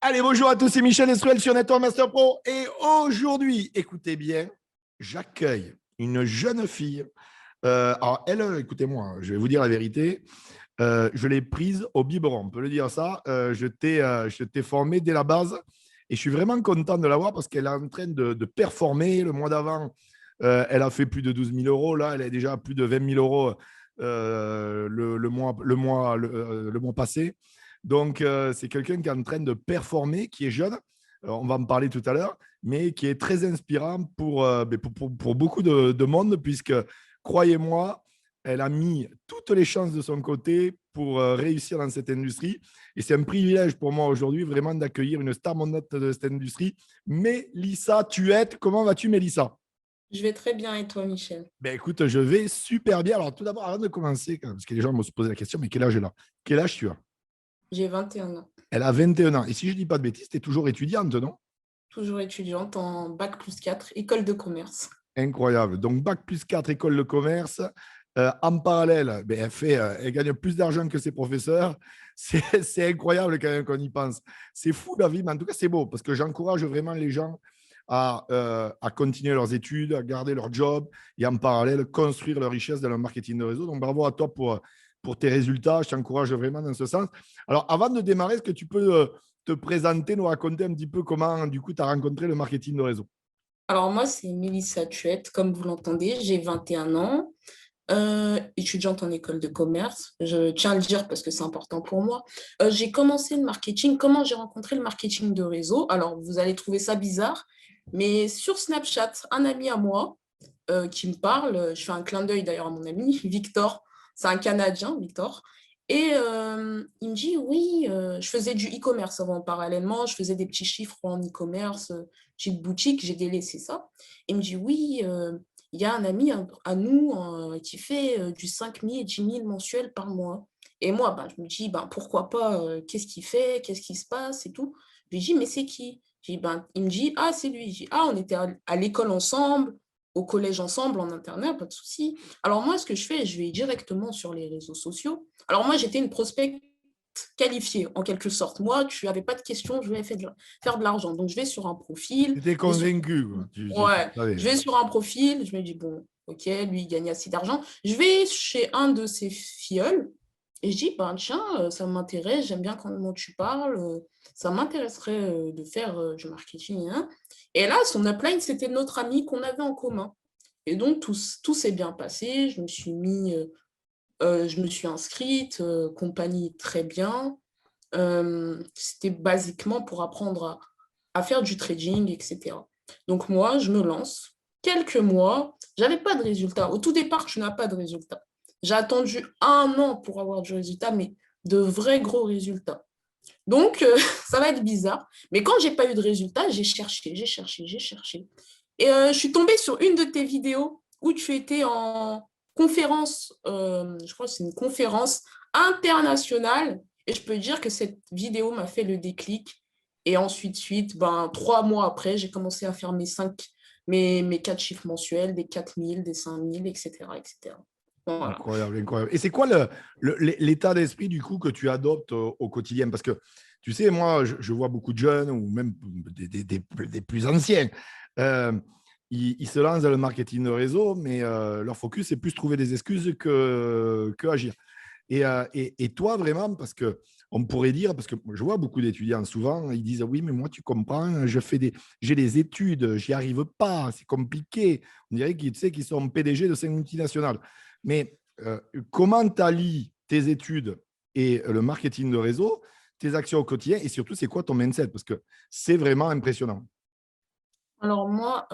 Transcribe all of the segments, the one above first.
Allez, bonjour à tous, c'est Michel Estruel sur Network Master Pro. Et aujourd'hui, écoutez bien, j'accueille une jeune fille. Alors, elle, écoutez-moi, je vais vous dire la vérité. Je l'ai prise au biberon, on peut le dire ça. Je t'ai formé dès la base et je suis vraiment content de la voir parce qu'elle est en train de performer. Le mois d'avant, elle a fait plus de 12 000 euros. Là, elle est déjà à plus de 20 000 euros le mois passé. Donc, c'est quelqu'un qui est en train de performer, qui est jeune. On va en parler tout à l'heure, mais qui est très inspirant pour beaucoup de monde, puisque, croyez-moi, elle a mis toutes les chances de son côté pour réussir dans cette industrie. Et c'est un privilège pour moi aujourd'hui vraiment d'accueillir une star mondiale de cette industrie. Mélissa Tuette, comment vas-tu, Mélissa? Je vais très bien et toi, Michel? Ben écoute, je vais super bien. Alors tout d'abord, avant de commencer, parce que les gens me se posaient la question, mais quel âge elle a? Quel âge tu as? J'ai 21 ans, Elle a 21 ans. Et si je ne dis pas de bêtises, tu es toujours étudiante, non? toujours étudiante en bac+4, école de commerce. Incroyable. Donc, bac+4, école de commerce. En parallèle, ben, elle gagne plus d'argent que ses professeurs. C'est incroyable quand même qu'on y pense. C'est fou la vie, mais en tout cas, c'est beau parce que j'encourage vraiment les gens à continuer leurs études, à garder leur job et en parallèle, construire leur richesse dans le marketing de réseau. Donc, bravo à toi pour tes résultats. Je t'encourage vraiment dans ce sens. Alors, avant de démarrer, est-ce que tu peux te présenter, nous raconter un petit peu comment, du coup, tu as rencontré le marketing de réseau? Alors moi, c'est Mélissa Tuette, comme vous l'entendez, j'ai 21 ans, étudiante en école de commerce. Je tiens à le dire parce que c'est important pour moi. J'ai commencé le marketing. Comment j'ai rencontré le marketing de réseau? Alors, vous allez trouver ça bizarre, mais sur Snapchat, un ami à moi qui me parle. Je fais un clin d'œil d'ailleurs à mon ami, Victor. C'est un Canadien, Victor. Et il me dit, oui, je faisais du e-commerce avant parallèlement, je faisais des petits chiffres en e-commerce, petite boutique, j'ai délaissé ça. Il me dit, oui, il y a un ami à nous qui fait du 5 000, 10 000 mensuels par mois. Et moi, ben, je me dis, ben, pourquoi pas, qu'est-ce qu'il fait, qu'est-ce qui se passe et tout. Je lui dis, mais c'est qui? Ben, il me dit, ah, c'est lui. Je dis, ah, on était à l'école ensemble, au collège ensemble, en internat, pas de souci. Alors moi, ce que je fais, je vais directement sur les réseaux sociaux. Alors moi, j'étais une prospect qualifiée, en quelque sorte. Moi, tu n'avais pas de questions, je voulais faire de l'argent. Donc, je vais sur un profil. Tu étais convaincu, quoi. Tu Ouais, savais. je vais sur un profil, je me dis, bon, ok, lui, il gagne assez d'argent. Je vais chez un de ses filleuls et je dis, ben, tiens, ça m'intéresse, j'aime bien comment tu parles, ça m'intéresserait de faire du marketing, hein. Et là, son upline, c'était notre ami qu'on avait en commun. Et donc, tout s'est bien passé. Je me suis inscrite, compagnie très bien. C'était basiquement pour apprendre à faire du trading, etc. Donc moi, je me lance. Quelques mois, j'avais pas de résultat. Au tout départ, je n'ai pas de résultat. J'ai attendu 1 an pour avoir du résultat, mais de vrais gros résultats. Donc, ça va être bizarre. Mais quand j'ai pas eu de résultat, j'ai cherché, j'ai cherché, j'ai cherché. Et je suis tombée sur une de tes vidéos où tu étais en conférence, je crois que c'est une conférence internationale. Et je peux dire que cette vidéo m'a fait le déclic. Et ensuite, ben, 3 mois après, j'ai commencé à faire mes 4 chiffres mensuels, des 4 000, des 5 000, etc., etc. Voilà. Incroyable, incroyable. Et c'est quoi l'état d'esprit du coup que tu adoptes au quotidien? Parce que tu sais, moi, je vois beaucoup de jeunes ou même des plus anciens. euh, ils se lancent dans le marketing de réseau, mais leur focus, c'est plus trouver des excuses que agir. Et toi, vraiment, parce que on pourrait dire, parce que je vois beaucoup d'étudiants souvent, ils disent oui, mais moi, tu comprends, j'ai des études, j'y arrive pas, c'est compliqué. On dirait qu'ils tu sais, qu'ils sont PDG de 5 multinationales. Mais comment tu allies tes études et le marketing de réseau, tes actions au quotidien, et surtout, c'est quoi ton mindset? Parce que c'est vraiment impressionnant. Alors moi,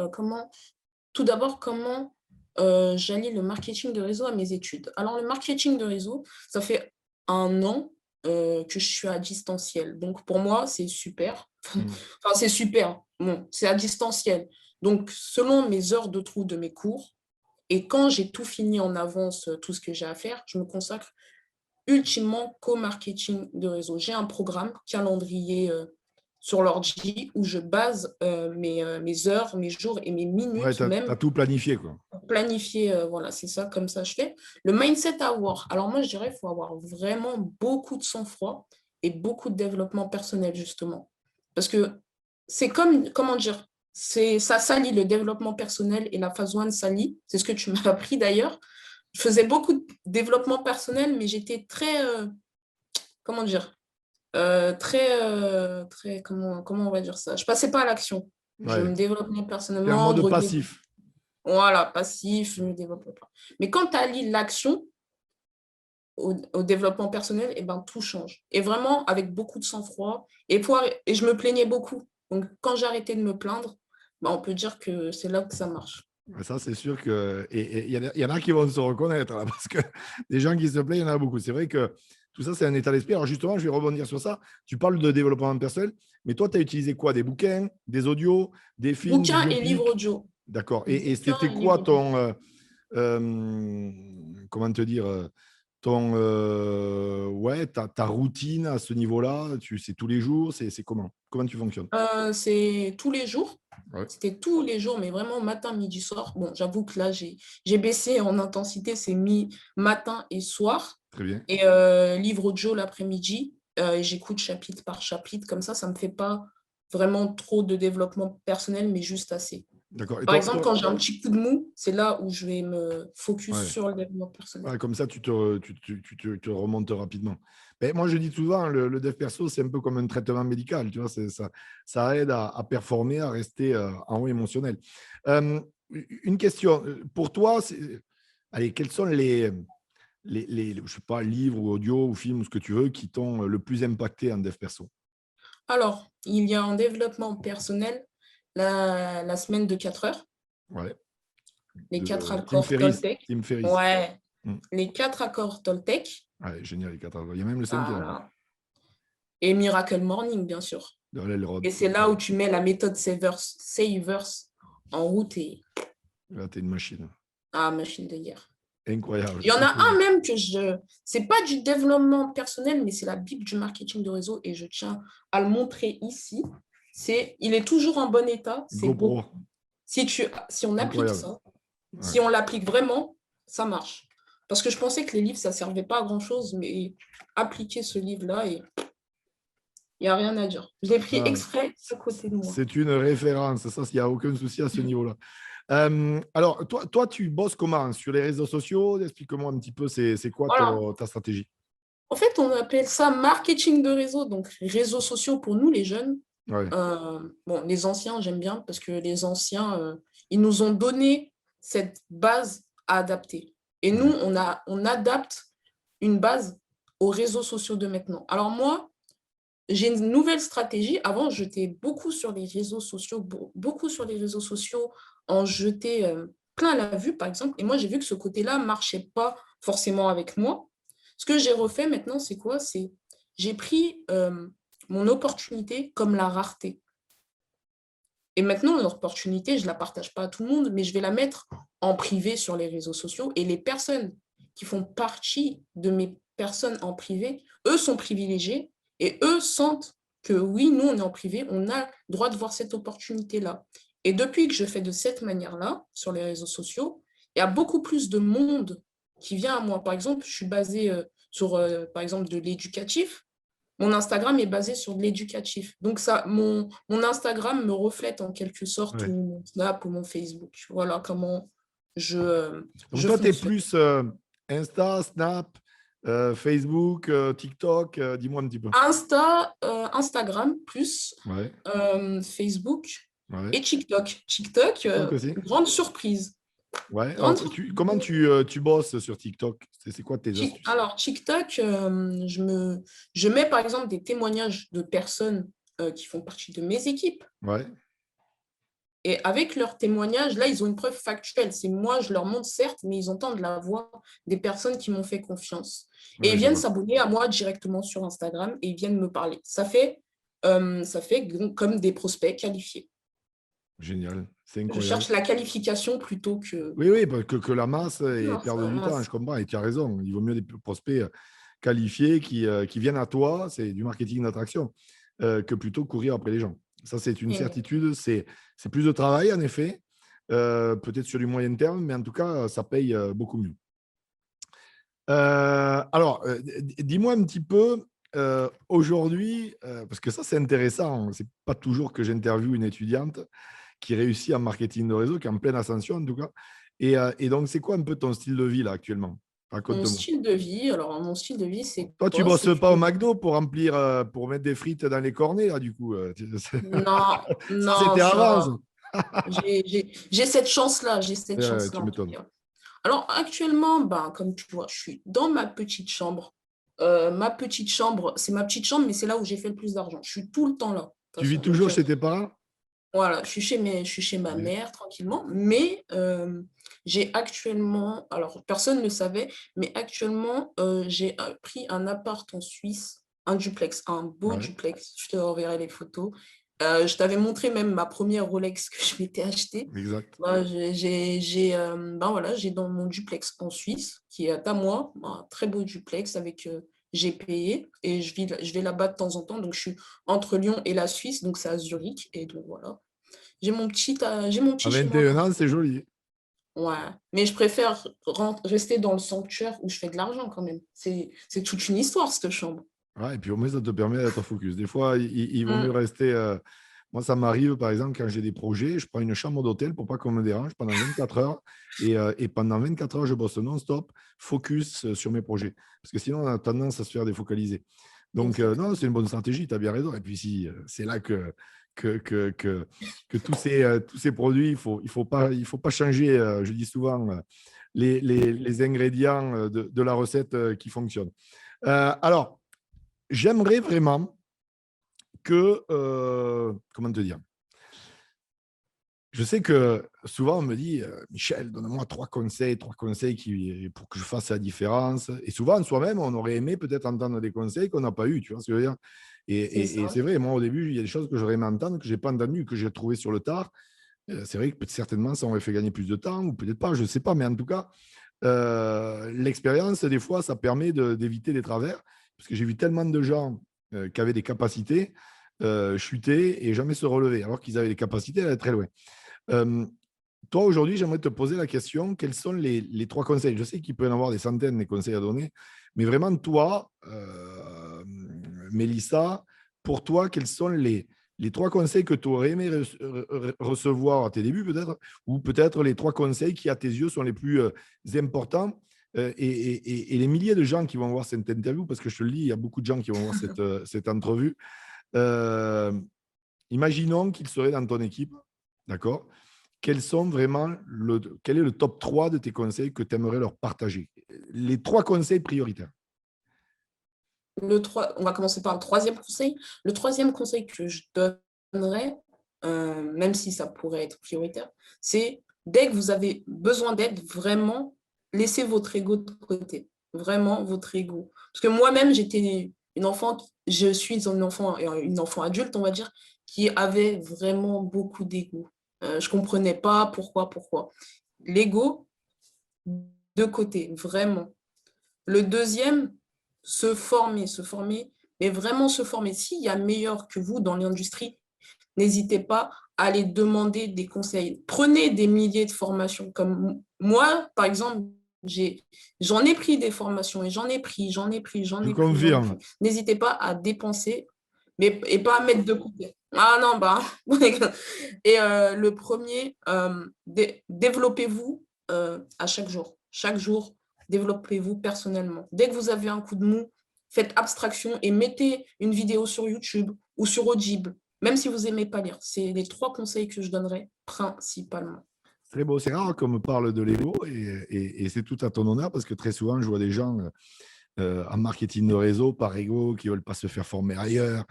tout d'abord, comment j'allie le marketing de réseau à mes études? Alors, le marketing de réseau, ça fait 1 an que je suis à distanciel. Donc, pour moi, c'est super. Mm. Enfin, c'est super. Bon, c'est à distanciel. Donc, selon mes heures de trou de mes cours, et quand j'ai tout fini en avance, tout ce que j'ai à faire, je me consacre ultimement qu'au marketing de réseau. J'ai un programme calendrier sur l'ordi où je base mes heures, mes jours et mes Ouais, minutes tu même as tout planifié, quoi. pour planifier. Voilà, c'est ça, comme ça je fais. Le mindset à avoir. Alors moi, je dirais qu'il faut avoir vraiment beaucoup de sang-froid et beaucoup de développement personnel, justement. Parce que c'est comme, comment dire, ça salit le développement personnel et la phase 1 salit. C'est ce que tu m'as appris d'ailleurs. Je faisais beaucoup de développement personnel, mais j'étais très, comment dire, très, comment on va dire ça? Je passais pas à l'action. Je Ouais. me développais Tu es en personnellement, mode droguer. passif. Voilà, passif, je me développais pas. Mais quand tu allies l'action au développement personnel, et ben, tout change. Et vraiment, avec beaucoup de sang-froid. Et je me plaignais beaucoup. Donc, quand j'ai arrêté de me plaindre, ben, on peut dire que c'est là que ça marche. Ça, c'est sûr que. Et il y en a qui vont se reconnaître, là, parce que des gens qui se plaignent, il y en a beaucoup. C'est vrai que tout ça, c'est un état d'esprit. Alors, justement, je vais rebondir sur ça. Tu parles de développement personnel, mais toi, tu as utilisé quoi? Des bouquins, des audios, des films, des Bouquins et livres biopics? audio. D'accord. Et Bouquins c'était et quoi livres audio. ton. Comment te dire? Ton. Ouais, ta routine à ce niveau-là? C'est tous les jours? C'est comment? Comment tu fonctionnes? C'est tous les jours. Ouais, C'était tous les jours, mais vraiment matin, midi, soir. Bon, j'avoue que là, j'ai baissé en intensité, c'est matin et soir. très bien. Et livre audio l'après-midi. Et j'écoute chapitre par chapitre. Comme ça ne me fait pas vraiment trop de développement personnel, mais juste assez. D'accord. Et Par exemple, quand j'ai un petit coup de mou, c'est là où je vais me focus ouais. sur le développement personnel. Ouais, comme ça, tu te remontes rapidement. Mais moi, je dis souvent, le dev perso, c'est un peu comme un traitement médical. Tu vois, ça aide à performer, à rester en haut émotionnel. Une question. Pour toi, allez, quels sont je sais pas, livres ou audio ou films ou ce que tu veux qui t'ont le plus impacté en dev perso? Alors, il y a en développement personnel la semaine de 4 heures, Ouais. les 4 De Tim accords Ferriss. Toltec. Tim Ferriss. Ouais, Mm. les 4 accords Toltec. Ouais, génial, les 4 Il y a même le cinquième. Voilà. Et Miracle Morning, bien sûr. De Hall Et c'est là où tu mets la méthode Savers en route et Là, tu es une machine. machine de guerre. Incroyable. Il y en a un même que c'est pas du développement personnel, mais c'est la Bible du marketing de réseau et je tiens à le montrer ici. Il est toujours en bon état. C'est beau. GoPro. Si on applique Incroyable. ça, Ouais. si on l'applique vraiment, ça marche. Parce que je pensais que les livres, ça ne servait pas à grand-chose, mais appliquer ce livre-là, et il n'y a rien à dire. Je l'ai pris Ah, exprès à côté de moi. c'est une référence. Ça, il n'y a aucun souci à ce niveau-là. Alors, toi, tu bosses comment? Sur les réseaux sociaux? Explique-moi un petit peu, c'est quoi Voilà. ta stratégie? En fait, on appelle ça marketing de réseau, donc réseaux sociaux pour nous, les jeunes. Ouais. Bon, les anciens, j'aime bien parce que les anciens, ils nous ont donné cette base à adapter. Et nous, Ouais. on adapte une base aux réseaux sociaux de maintenant. Alors moi, j'ai une nouvelle stratégie. Avant, j'étais beaucoup sur les réseaux sociaux, beaucoup sur les réseaux sociaux, en jeter plein à la vue, par exemple. Et moi, j'ai vu que ce côté-là ne marchait pas forcément avec moi. Ce que j'ai refait maintenant, c'est quoi? J'ai pris mon opportunité comme la rareté. Et maintenant, l'opportunité, je ne la partage pas à tout le monde, mais je vais la mettre en privé sur les réseaux sociaux. Et les personnes qui font partie de mes personnes en privé, eux sont privilégiés et eux sentent que oui, nous, on est en privé, on a le droit de voir cette opportunité-là. Et depuis que je fais de cette manière-là, sur les réseaux sociaux, il y a beaucoup plus de monde qui vient à moi. Par exemple, je suis basée sur, par exemple, de l'éducatif. Mon Instagram est basé sur de l'éducatif. Donc, mon Instagram me reflète en quelque sorte, Ouais. ou mon Snap ou mon Facebook. Voilà comment Donc, je toi, tu es fonctionne. plus Insta, Snap, Facebook, TikTok. Dis-moi un petit peu. Instagram plus Ouais. Facebook Ouais. et TikTok. TikTok, TikTok aussi. grande surprise. Ouais. Grande Alors, surprise. comment tu bosses sur TikTok? C'est quoi tes astuces? Alors, TikTok, je mets par exemple des témoignages de personnes qui font partie de mes équipes. Ouais. Et avec leurs témoignages, là, ils ont une preuve factuelle. C'est moi, je leur montre, certes, mais ils entendent la voix des personnes qui m'ont fait confiance. Et Ouais, ils je viennent vois. s'abonner à moi directement sur Instagram et ils viennent me parler. Ça fait comme des prospects qualifiés. Génial. C'est Je incroyable. cherche la qualification plutôt que… Oui, oui, parce que la masse et Non, perdre du temps, ça… je comprends, et tu as raison. Il vaut mieux des prospects qualifiés qui viennent à toi, c'est du marketing d'attraction, que plutôt courir après les gens. Ça, c'est une certitude. C'est plus de travail, en effet, peut-être sur du moyen terme, mais en tout cas, ça paye beaucoup mieux. Alors, dis-moi un petit peu, aujourd'hui, parce que ça, c'est intéressant, c'est pas toujours que j'interviewe une étudiante qui réussit en marketing de réseau, qui est en pleine ascension en tout cas. Et donc, c'est quoi un peu ton style de vie là actuellement? Mon Raconte-moi. style de vie, alors mon style de vie, c'est Toi, tu quoi? bosses C'est pas au que McDo pour remplir, pour mettre des frites dans les cornets là, du coup. non, Ça, non, c'était avant, ça. j'ai cette chance-là, j'ai cette Tu chance-là en tout m'étonnes. cas. Alors actuellement, ben, comme tu vois, je suis dans ma petite chambre. Ma petite chambre, c'est ma petite chambre, mais c'est là où j'ai fait le plus d'argent. Je suis tout le temps là, de toute Tu vis façon. Donc, toujours chez tes parents? voilà, je suis chez ma Oui. mère tranquillement, mais j'ai actuellement, alors personne ne le savait, mais actuellement, j'ai pris un appart en Suisse, un duplex, un beau Ouais, duplex. Je te renverrai les photos. Je t'avais montré même ma première Rolex que je m'étais achetée. exact. Ben, ben voilà, j'ai dans mon duplex en Suisse, qui est à moi, un très beau duplex avec j'ai payé et je vais là-bas de temps en temps. Donc, je suis entre Lyon et la Suisse, donc c'est à Zurich. Et donc, voilà. J'ai mon À petit chez moi 21 ans, tranquille. c'est joli. Ouais. Mais je préfère rester dans le sanctuaire où je fais de l'argent quand même. C'est toute une histoire, cette chambre. Ouais, et puis au moins, ça te permet d'être focus. Des fois, il vaut mieux Mm, rester. Moi, ça m'arrive, par exemple, quand j'ai des projets, je prends une chambre d'hôtel pour pas qu'on me dérange pendant 24 heures. Et pendant 24 heures, je bosse non-stop, focus sur mes projets. Parce que sinon, on a tendance à se faire défocaliser. Donc, non, exactement. c'est une bonne stratégie, tu as bien raison. Et puis, si, c'est là que tous ces produits, il faut pas changer, je dis souvent, les ingrédients de la recette qui fonctionne. Alors, j'aimerais vraiment que, comment te dire, je sais que souvent on me dit, Michel, donne-moi trois conseils pour que je fasse la différence. Et souvent, soi-même, on aurait aimé peut-être entendre des conseils qu'on n'a pas eu, tu vois ce que je veux dire? C'est Et ça. c'est vrai, moi au début, il y a des choses que j'aurais aimé entendre, que je n'ai pas entendues, que j'ai trouvées sur le tard. C'est vrai que certainement, ça aurait fait gagner plus de temps, ou peut-être pas, je ne sais pas, mais en tout cas, l'expérience, des fois, ça permet d'éviter des travers, parce que j'ai vu tellement de gens qui avaient des capacités chuter et jamais se relever, alors qu'ils avaient des capacités à aller très loin. Euh, Toi, aujourd'hui, j'aimerais te poser la question, quels sont les trois conseils? Je sais qu'il peut y en avoir des centaines de conseils à donner, mais vraiment, toi, Mélissa, pour toi, quels sont les trois conseils que tu aurais aimé recevoir à tes débuts, peut-être, ou peut-être les trois conseils qui, à tes yeux, sont les plus importants et les milliers de gens qui vont voir cette interview, parce que je te le dis, il y a beaucoup de gens qui vont voir cette entrevue. Euh, Imaginons qu'ils seraient dans ton équipe, d'accord? Quel est le top 3 de tes conseils que tu aimerais leur partager? Les trois conseils prioritaires. On va commencer par le troisième conseil. Le troisième conseil que je donnerais, même si ça pourrait être prioritaire, c'est dès que vous avez besoin d'aide, vraiment, laissez votre ego de côté. Vraiment, votre ego. Parce que moi-même, j'étais une enfant, je suis une enfant adulte, on va dire, qui avait vraiment beaucoup d'ego. Je ne comprenais pas pourquoi. L'ego, de côté, vraiment. Le deuxième, se former, mais vraiment se former. S'il y a meilleur que vous dans l'industrie, n'hésitez pas à aller demander des conseils. Prenez des milliers de formations. Comme moi, par exemple, j'en ai pris des formations et j'en ai pris. Je confirme. N'hésitez pas à dépenser, mais et pas à mettre de côté. Ah non, bah. Et le premier, développez-vous à chaque jour. Chaque jour, développez-vous personnellement. Dès que vous avez un coup de mou, faites abstraction et mettez une vidéo sur YouTube ou sur Audible, même si vous n'aimez pas lire. C'est les trois conseils que je donnerais principalement. Très beau. C'est rare qu'on me parle de l'ego et c'est tout à ton honneur parce que très souvent, je vois des gens en marketing de réseau par ego qui ne veulent pas se faire former ailleurs,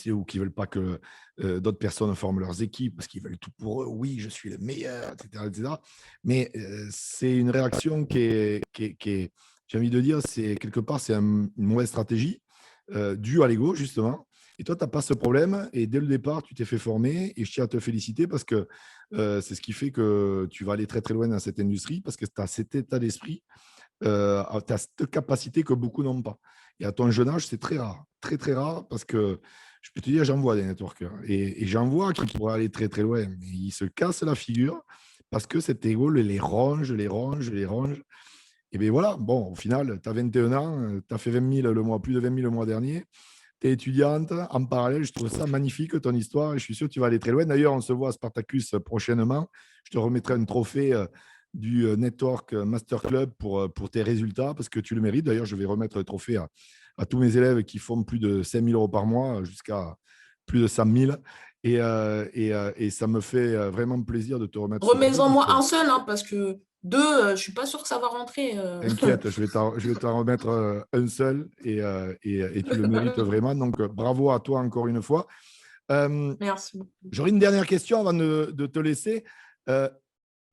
ou qui ne veulent pas que d'autres personnes forment leurs équipes parce qu'ils veulent tout pour eux. Oui, je suis le meilleur, etc. etc. Mais c'est une réaction j'ai envie de dire, c'est quelque part, c'est une mauvaise stratégie due à l'ego, justement. Et toi, tu n'as pas ce problème. Et dès le départ, tu t'es fait former. Et je tiens à te féliciter parce que c'est ce qui fait que tu vas aller très, très loin dans cette industrie parce que tu as cet état d'esprit, tu as cette capacité que beaucoup n'ont pas. Et à ton jeune âge, c'est très rare. Très, très rare parce que je peux te dire, j'en vois des networkers. Et j'en vois qui pourraient aller très, très loin. Mais ils se cassent la figure parce que cet ego les ronge, les ronge, les ronge. Et bien voilà, bon, au final, tu as 21 ans, tu as fait 20 000 le mois, plus de 20 000 le mois dernier. Tu es étudiante en parallèle. Je trouve ça magnifique, ton histoire. Et je suis sûr que tu vas aller très loin. D'ailleurs, on se voit à Spartacus prochainement. Je te remettrai un trophée du Network Master Club pour tes résultats parce que tu le mérites. D'ailleurs, je vais remettre le trophée à tous mes élèves qui font plus de 5 000 € par mois jusqu'à plus de 100 000. Et ça me fait vraiment plaisir de te remettre ce prix. Remets-en moi un seul, hein, parce que deux, je ne suis pas sûre que ça va rentrer. T'inquiète, je vais t'en remettre un seul et tu le mérites vraiment. Donc, bravo à toi encore une fois. Merci beaucoup. J'aurais une dernière question avant de te laisser. Euh,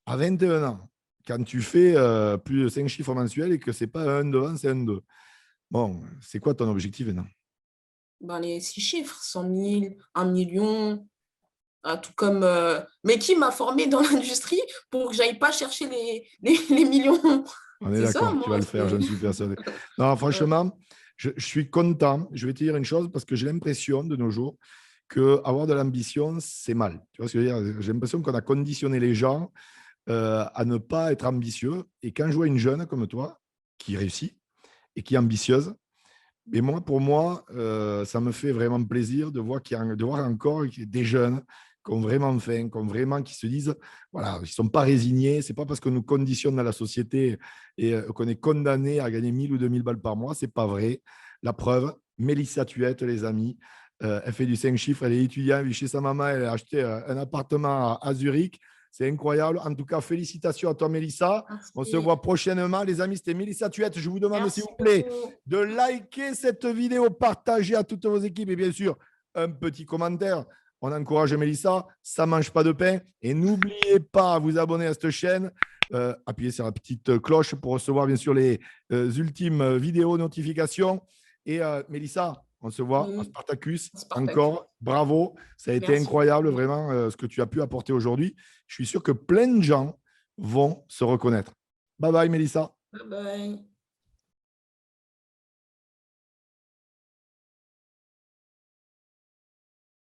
à 21 ans, quand tu fais plus de 5 chiffres mensuels et que ce n'est pas un devant, c'est un 2. Bon, c'est quoi ton objectif maintenant? Ben, les 6 chiffres, 100 000, 1 million, tout comme. Mais qui m'a formé dans l'industrie pour que j'aille pas chercher les millions? On est C'est ça, d'accord, tu vas moi. le faire, j'en suis persuadé. Non, franchement, je suis content. Je vais te dire une chose parce que j'ai l'impression de nos jours qu'avoir de l'ambition, c'est mal. Tu vois ce que je veux dire? J'ai l'impression qu'on a conditionné les gens à ne pas être ambitieux. Et quand je vois une jeune comme toi qui réussit et qui est ambitieuse, mais moi, pour moi, ça me fait vraiment plaisir de voir, de voir encore des jeunes qui ont vraiment faim, qui se disent, voilà, ils ne sont pas résignés. Ce n'est pas parce qu'on nous conditionne dans la société et qu'on est condamné à gagner 1 000 ou 2 000 balles par mois. Ce n'est pas vrai. La preuve, Mélissa Tuette, les amis, elle fait du 5 chiffres, elle est étudiante, elle vit chez sa maman, elle a acheté un appartement à Zurich. C'est incroyable. En tout cas, félicitations à toi, Mélissa. On se Merci. voit prochainement. Les amis, c'était Mélissa Tuette. Je vous demande, s'il Merci vous plaît, beaucoup. de liker cette vidéo, partager à toutes vos équipes et bien sûr, un petit commentaire. On encourage Mélissa, ça ne mange pas de pain. Et n'oubliez pas à vous abonner à cette chaîne. Appuyez sur la petite cloche pour recevoir bien sûr les ultimes vidéos notifications. Et Mélissa, on se voit à Oui, Spartacus. Spartacus. Encore, bravo. Ça a été Merci incroyable beaucoup. vraiment ce que tu as pu apporter aujourd'hui. Je suis sûr que plein de gens vont se reconnaître. Bye bye Mélissa. Bye bye.